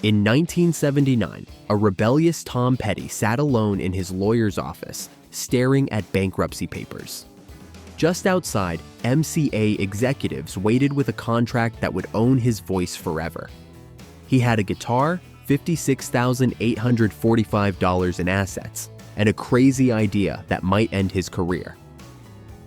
In 1979, a rebellious Tom Petty sat alone in his lawyer's office, staring at bankruptcy papers. Just outside, MCA executives waited with a contract that would own his voice forever. He had a guitar, $56,845 in assets, and a crazy idea that might end his career.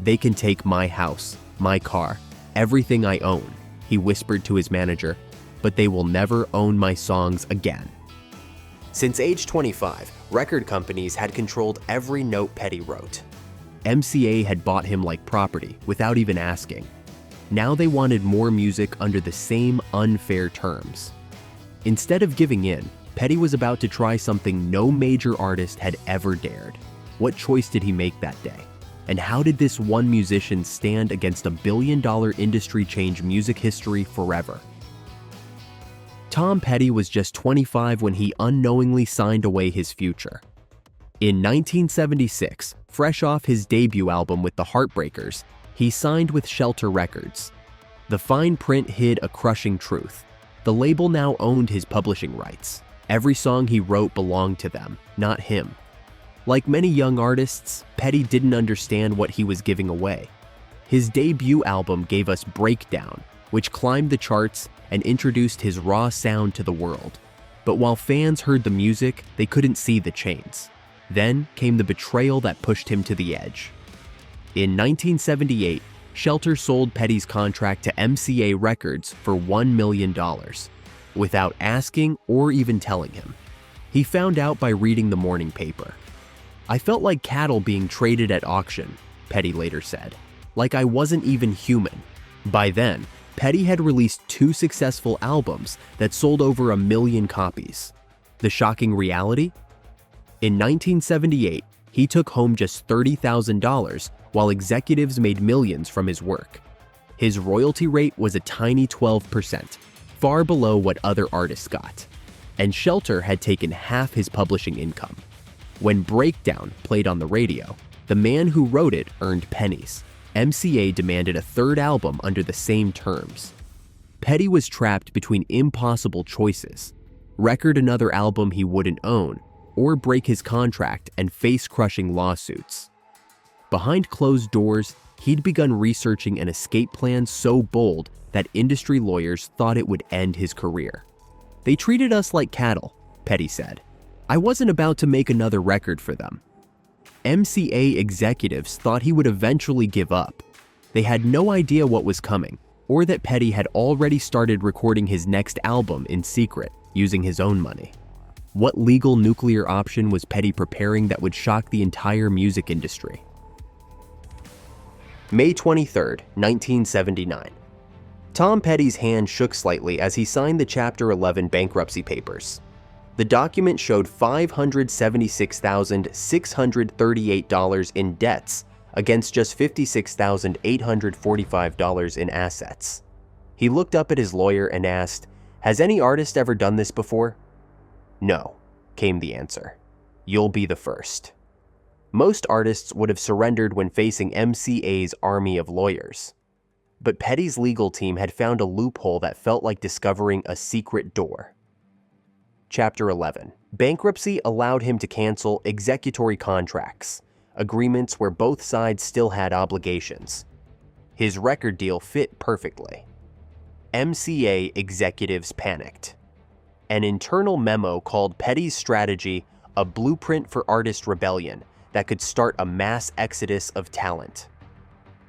"They can take my house, my car, everything I own," he whispered to his manager, "but they will never own my songs again." Since age 25, record companies had controlled every note Petty wrote. MCA had bought him like property without even asking. Now they wanted more music under the same unfair terms. Instead of giving in, Petty was about to try something no major artist had ever dared. What choice did he make that day? And how did this one musician stand against a billion-dollar industry change music history forever? Tom Petty was just 25 when he unknowingly signed away his future. In 1976, fresh off his debut album with the Heartbreakers, he signed with Shelter Records. The fine print hid a crushing truth. The label now owned his publishing rights. Every song he wrote belonged to them, not him. Like many young artists, Petty didn't understand what he was giving away. His debut album gave us Breakdown, which climbed the charts and introduced his raw sound to the world. But while fans heard the music, they couldn't see the chains. Then came the betrayal that pushed him to the edge. In 1978, Shelter sold Petty's contract to MCA Records for $1 million, without asking or even telling him. He found out by reading the morning paper. "I felt like cattle being traded at auction," Petty later said, "like I wasn't even human." By then, Petty had released 2 successful albums that sold over 1 million copies. The shocking reality? In 1978, he took home just $30,000 while executives made millions from his work. His royalty rate was a tiny 12%, far below what other artists got. And Shelter had taken half his publishing income. When Breakdown played on the radio, the man who wrote it earned pennies. MCA demanded a third album under the same terms. Petty was trapped between impossible choices: record another album he wouldn't own, or break his contract and face crushing lawsuits. Behind closed doors, he'd begun researching an escape plan so bold that industry lawyers thought it would end his career. "They treated us like cattle," Petty said. "I wasn't about to make another record for them." MCA executives thought he would eventually give up. They had no idea what was coming, or that Petty had already started recording his next album in secret, using his own money. What legal nuclear option was Petty preparing that would shock the entire music industry? May 23, 1979. Tom Petty's hand shook slightly as he signed the Chapter 11 bankruptcy papers. The document showed $576,638 in debts against just $56,845 in assets. He looked up at his lawyer and asked, "Has any artist ever done this before?" "No," came the answer. "You'll be the first." Most artists would have surrendered when facing MCA's army of lawyers. But Petty's legal team had found a loophole that felt like discovering a secret door. Chapter 11. Bankruptcy allowed him to cancel executory contracts, agreements where both sides still had obligations. His record deal fit perfectly. MCA executives panicked. An internal memo called Petty's strategy a blueprint for artist rebellion that could start a mass exodus of talent.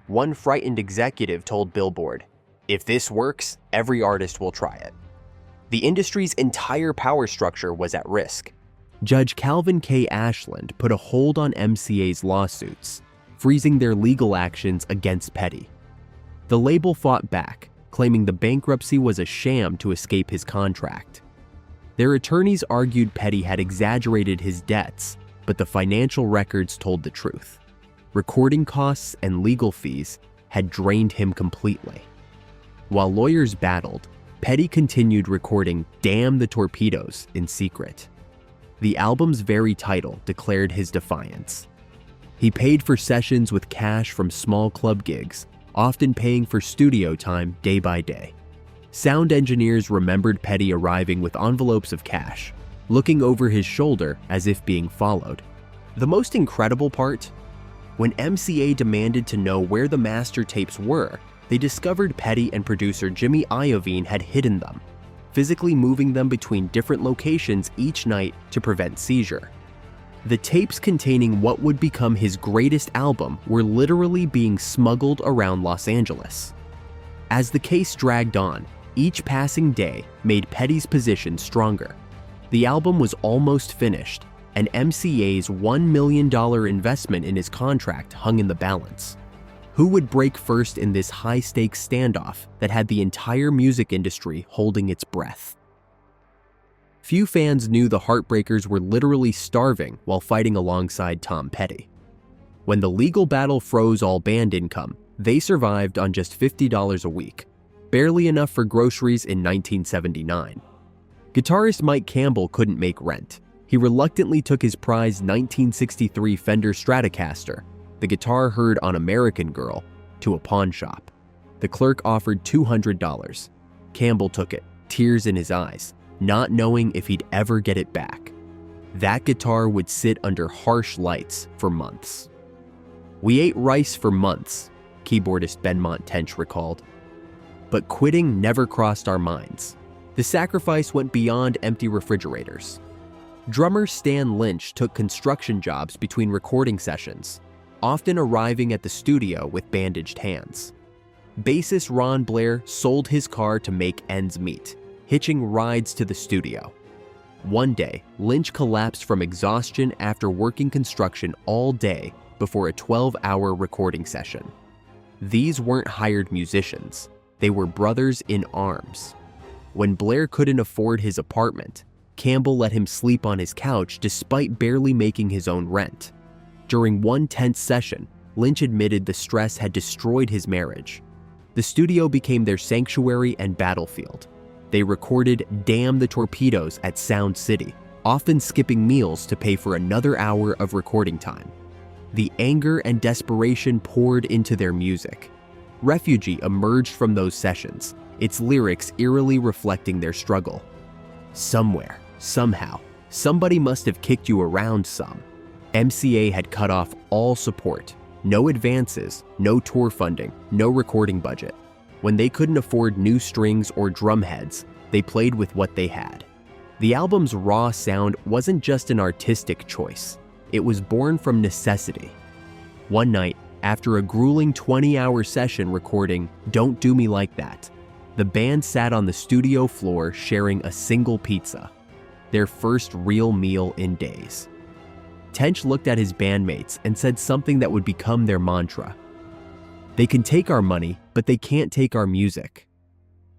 One frightened executive told Billboard, "If this works, every artist will try it." The industry's entire power structure was at risk. Judge Calvin K. Ashland put a hold on MCA's lawsuits, freezing their legal actions against Petty. The label fought back, claiming the bankruptcy was a sham to escape his contract. Their attorneys argued Petty had exaggerated his debts, but the financial records told the truth. Recording costs and legal fees had drained him completely. While lawyers battled, Petty continued recording Damn the Torpedoes in secret. The album's very title declared his defiance. He paid for sessions with cash from small club gigs, often paying for studio time day by day. Sound engineers remembered Petty arriving with envelopes of cash, looking over his shoulder as if being followed. The most incredible part? When MCA demanded to know where the master tapes were, they discovered Petty and producer Jimmy Iovine had hidden them, physically moving them between different locations each night to prevent seizure. The tapes containing what would become his greatest album were literally being smuggled around Los Angeles. As the case dragged on, each passing day made Petty's position stronger. The album was almost finished, and MCA's $1 million investment in his contract hung in the balance. Who would break first in this high-stakes standoff that had the entire music industry holding its breath? Few fans knew the Heartbreakers were literally starving while fighting alongside Tom Petty. When the legal battle froze all band income, they survived on just $50 a week, barely enough for groceries in 1979. Guitarist Mike Campbell couldn't make rent. He reluctantly took his prized 1963 Fender Stratocaster, the guitar heard on American Girl, to a pawn shop. The clerk offered $200. Campbell took it, tears in his eyes, not knowing if he'd ever get it back. That guitar would sit under harsh lights for months. "We ate rice for months," keyboardist Benmont Tench recalled. But quitting never crossed our minds. The sacrifice went beyond empty refrigerators. Drummer Stan Lynch took construction jobs between recording sessions, often arriving at the studio with bandaged hands. Bassist Ron Blair sold his car to make ends meet, hitching rides to the studio. One day, Lynch collapsed from exhaustion after working construction all day before a 12-hour recording session. These weren't hired musicians. They were brothers in arms. When Blair couldn't afford his apartment, Campbell let him sleep on his couch despite barely making his own rent. During one tense session, Lynch admitted the stress had destroyed his marriage. The studio became their sanctuary and battlefield. They recorded Damn the Torpedoes at Sound City, often skipping meals to pay for another hour of recording time. The anger and desperation poured into their music. Refugee emerged from those sessions, its lyrics eerily reflecting their struggle. Somewhere, somehow, somebody must have kicked you around some. MCA had cut off all support. No advances, no tour funding, no recording budget. When they couldn't afford new strings or drum heads, they played with what they had. The album's raw sound wasn't just an artistic choice. It was born from necessity. One night, after a grueling 20-hour session recording Don't Do Me Like That, the band sat on the studio floor sharing a single pizza, their first real meal in days. Tench looked at his bandmates and said something that would become their mantra. "They can take our money, but they can't take our music."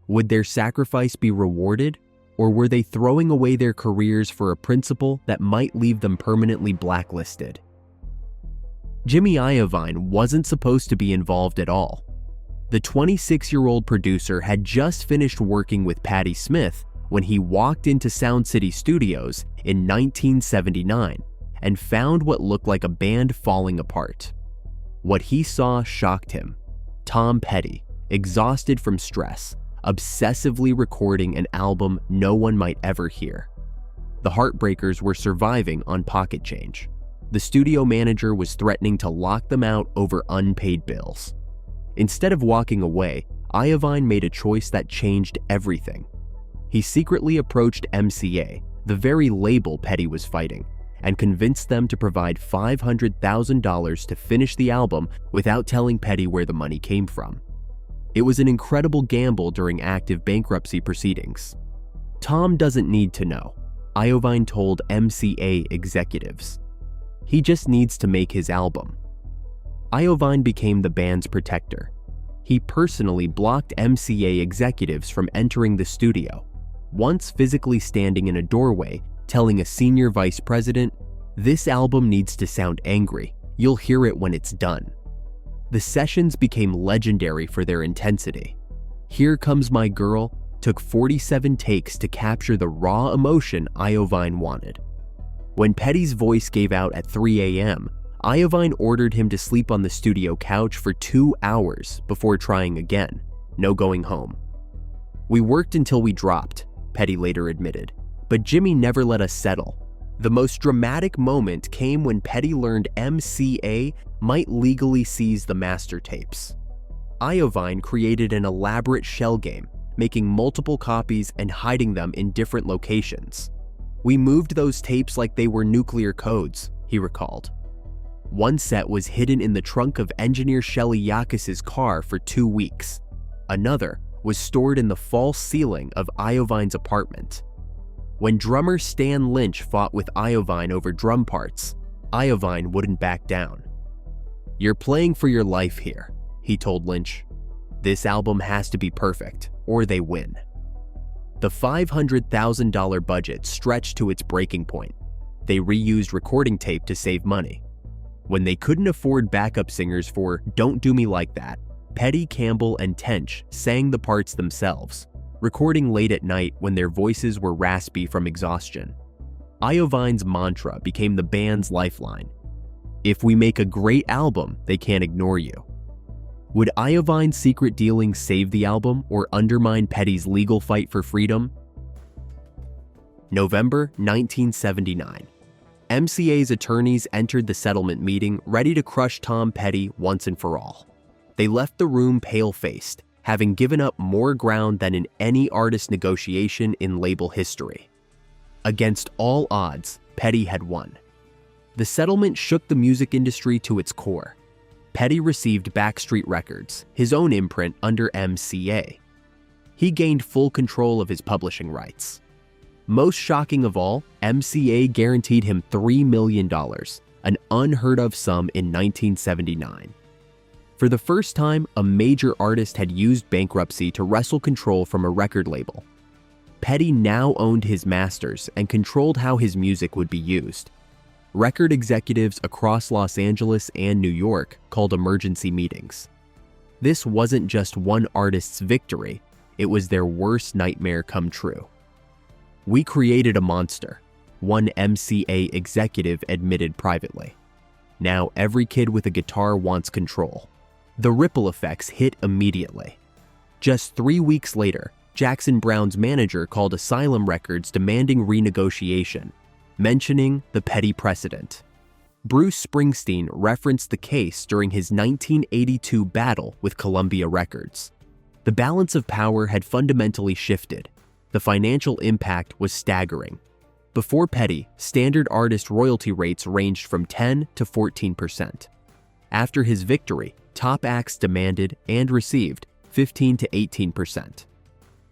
Would their sacrifice be rewarded, or were they throwing away their careers for a principle that might leave them permanently blacklisted? Jimmy Iovine wasn't supposed to be involved at all. The 26-year-old producer had just finished working with Patti Smith when he walked into Sound City Studios in 1979 and found what looked like a band falling apart. What he saw shocked him. Tom Petty, exhausted from stress, obsessively recording an album no one might ever hear. The Heartbreakers were surviving on pocket change. The studio manager was threatening to lock them out over unpaid bills. Instead of walking away, Iovine made a choice that changed everything. He secretly approached MCA, the very label Petty was fighting, and convinced them to provide $500,000 to finish the album without telling Petty where the money came from. It was an incredible gamble during active bankruptcy proceedings. Tom doesn't need to know, Iovine told MCA executives. He just needs to make his album. Iovine became the band's protector. He personally blocked MCA executives from entering the studio, once physically standing in a doorway telling a senior vice president, "This album needs to sound angry. You'll hear it when it's done." The sessions became legendary for their intensity. Here Comes My Girl took 47 takes to capture the raw emotion Iovine wanted. When Petty's voice gave out at 3 a.m., Iovine ordered him to sleep on the studio couch for 2 hours before trying again. No going home. "We worked until we dropped," Petty later admitted, "but Jimmy never let us settle." The most dramatic moment came when Petty learned MCA might legally seize the master tapes. Iovine created an elaborate shell game, making multiple copies and hiding them in different locations. "We moved those tapes like they were nuclear codes," he recalled. One set was hidden in the trunk of engineer Shelly Yakis's car for 2 weeks. Another was stored in the false ceiling of Iovine's apartment. When drummer Stan Lynch fought with Iovine over drum parts, Iovine wouldn't back down. "You're playing for your life here," he told Lynch. "This album has to be perfect, or they win." The $500,000 budget stretched to its breaking point. They reused recording tape to save money. When they couldn't afford backup singers for "Don't Do Me Like That," Petty, Campbell, and Tench sang the parts themselves, recording late at night when their voices were raspy from exhaustion. Iovine's mantra became the band's lifeline: "If we make a great album, they can't ignore you." Would Iovine's secret dealings save the album or undermine Petty's legal fight for freedom? November 1979. MCA's attorneys entered the settlement meeting ready to crush Tom Petty once and for all. They left the room pale-faced, having given up more ground than in any artist negotiation in label history. Against all odds, Petty had won. The settlement shook the music industry to its core. Petty received Backstreet Records, his own imprint under MCA. He gained full control of his publishing rights. Most shocking of all, MCA guaranteed him $3 million, an unheard-of sum in 1979. For the first time, a major artist had used bankruptcy to wrestle control from a record label. Petty now owned his masters and controlled how his music would be used. Record executives across Los Angeles and New York called emergency meetings. This wasn't just one artist's victory, it was their worst nightmare come true. "We created a monster," one MCA executive admitted privately. "Now every kid with a guitar wants control." The ripple effects hit immediately. Just 3 weeks later, Jackson Browne's manager called Asylum Records demanding renegotiation, mentioning the Petty precedent. Bruce Springsteen referenced the case during his 1982 battle with Columbia Records. The balance of power had fundamentally shifted. The financial impact was staggering. Before Petty, standard artist royalty rates ranged from 10 to 14%. After his victory, top acts demanded and received 15 to 18%.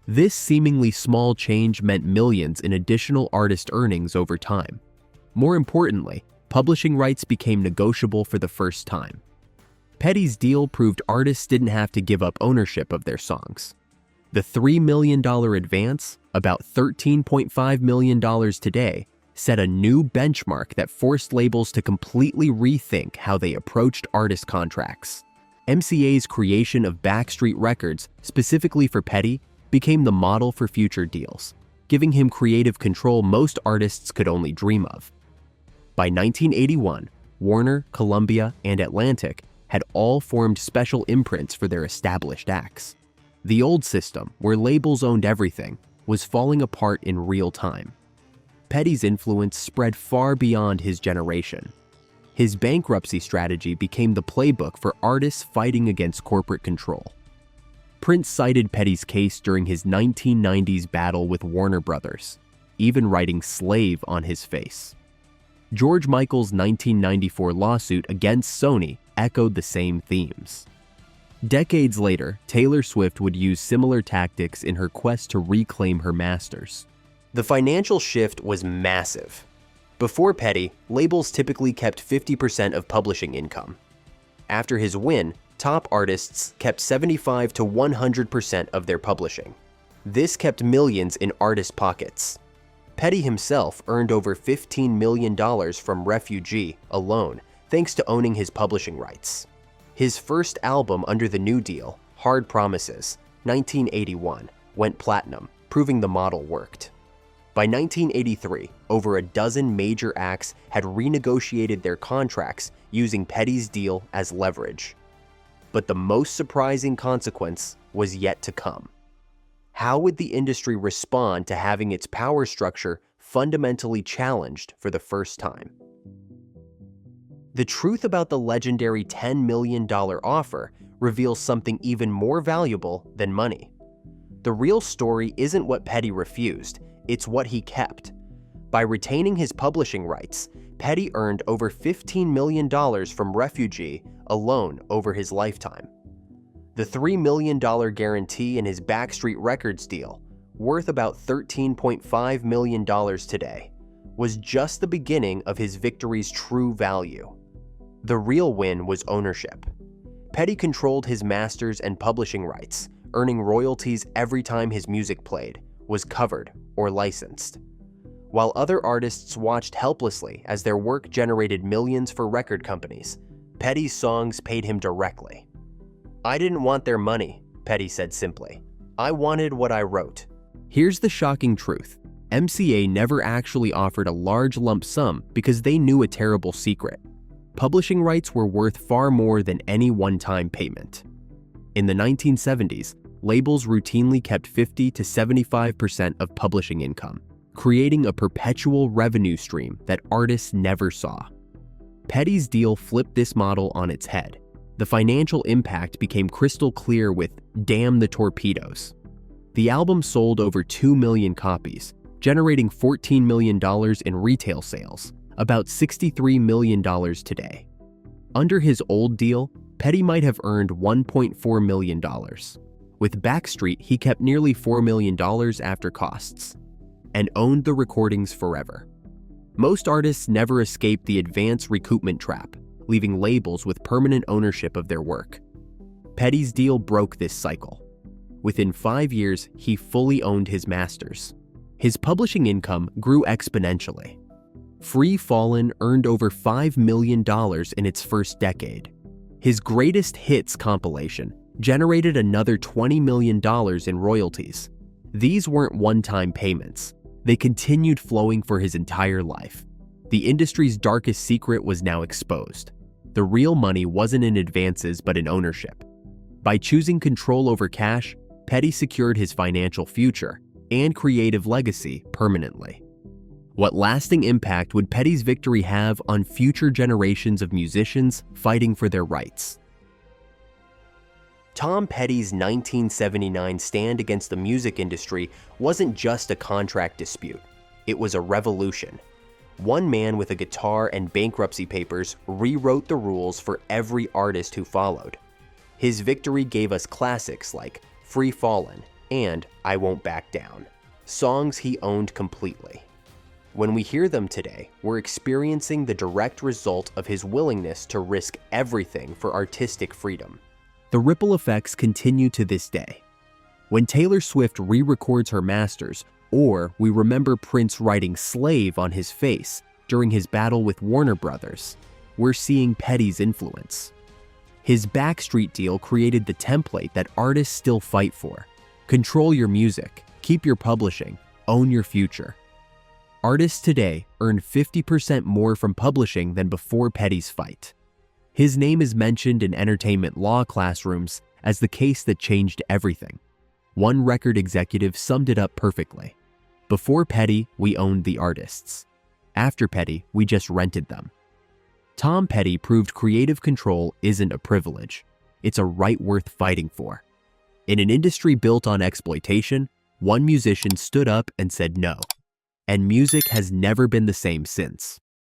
This seemingly small change meant millions in additional artist earnings over time. More importantly, publishing rights became negotiable for the first time. Petty's deal proved artists didn't have to give up ownership of their songs. The $3 million advance, about $13.5 million today, set a new benchmark that forced labels to completely rethink how they approached artist contracts. MCA's creation of Backstreet Records, specifically for Petty, became the model for future deals, giving him creative control most artists could only dream of. By 1981, Warner, Columbia, and Atlantic had all formed special imprints for their established acts. The old system, where labels owned everything, was falling apart in real time. Petty's influence spread far beyond his generation. His bankruptcy strategy became the playbook for artists fighting against corporate control. Prince cited Petty's case during his 1990s battle with Warner Brothers, even writing "slave" on his face. George Michael's 1994 lawsuit against Sony echoed the same themes. Decades later, Taylor Swift would use similar tactics in her quest to reclaim her masters. The financial shift was massive. Before Petty, labels typically kept 50% of publishing income. After his win, top artists kept 75 to 100% of their publishing. This kept millions in artists' pockets. Petty himself earned over $15 million from Refugee alone, thanks to owning his publishing rights. His first album under the New Deal, Hard Promises, 1981, went platinum, proving the model worked. By 1983, over a dozen major acts had renegotiated their contracts using Petty's deal as leverage. But the most surprising consequence was yet to come. How would the industry respond to having its power structure fundamentally challenged for the first time? The truth about the legendary $10 million offer reveals something even more valuable than money. The real story isn't what Petty refused, it's what he kept. By retaining his publishing rights, Petty earned over $15 million from Refugee alone over his lifetime. The $3 million guarantee in his Backstreet Records deal, worth about $13.5 million today, was just the beginning of his victory's true value. The real win was ownership. Petty controlled his masters and publishing rights, earning royalties every time his music played, was covered, or licensed. While other artists watched helplessly as their work generated millions for record companies, Petty's songs paid him directly. "I didn't want their money," Petty said simply. "I wanted what I wrote." Here's the shocking truth. MCA never actually offered a large lump sum because they knew a terrible secret. Publishing rights were worth far more than any one-time payment. In the 1970s, labels routinely kept 50 to 75% of publishing income, creating a perpetual revenue stream that artists never saw. Petty's deal flipped this model on its head. The financial impact became crystal clear with Damn the Torpedoes. The album sold over 2 million copies, generating $14 million in retail sales, about $63 million today. Under his old deal, Petty might have earned $1.4 million. With Backstreet, he kept nearly $4 million after costs, and owned the recordings forever. Most artists never escape the advance recoupment trap, leaving labels with permanent ownership of their work. Petty's deal broke this cycle. Within 5 years, he fully owned his masters. His publishing income grew exponentially. Free Fallin' earned over $5 million in its first decade. His Greatest Hits compilation generated another $20 million in royalties. These weren't one-time payments. They continued flowing for his entire life. The industry's darkest secret was now exposed. The real money wasn't in advances but in ownership. By choosing control over cash, Petty secured his financial future and creative legacy permanently. What lasting impact would Petty's victory have on future generations of musicians fighting for their rights? Tom Petty's 1979 stand against the music industry wasn't just a contract dispute. It was a revolution. One man with a guitar and bankruptcy papers rewrote the rules for every artist who followed. His victory gave us classics like Free Fallin' and I Won't Back Down, songs he owned completely. When we hear them today, we're experiencing the direct result of his willingness to risk everything for artistic freedom. The ripple effects continue to this day. When Taylor Swift re-records her masters, or we remember Prince writing Slave on his face during his battle with Warner Brothers, we're seeing Petty's influence. His Backstreet deal created the template that artists still fight for. Control your music, keep your publishing, own your future. Artists today earn 50% more from publishing than before Petty's fight. His name is mentioned in entertainment law classrooms as the case that changed everything. One record executive summed it up perfectly. Before Petty, we owned the artists. After Petty, we just rented them. Tom Petty proved creative control isn't a privilege. It's a right worth fighting for. In an industry built on exploitation, one musician stood up and said no. And music has never been the same since.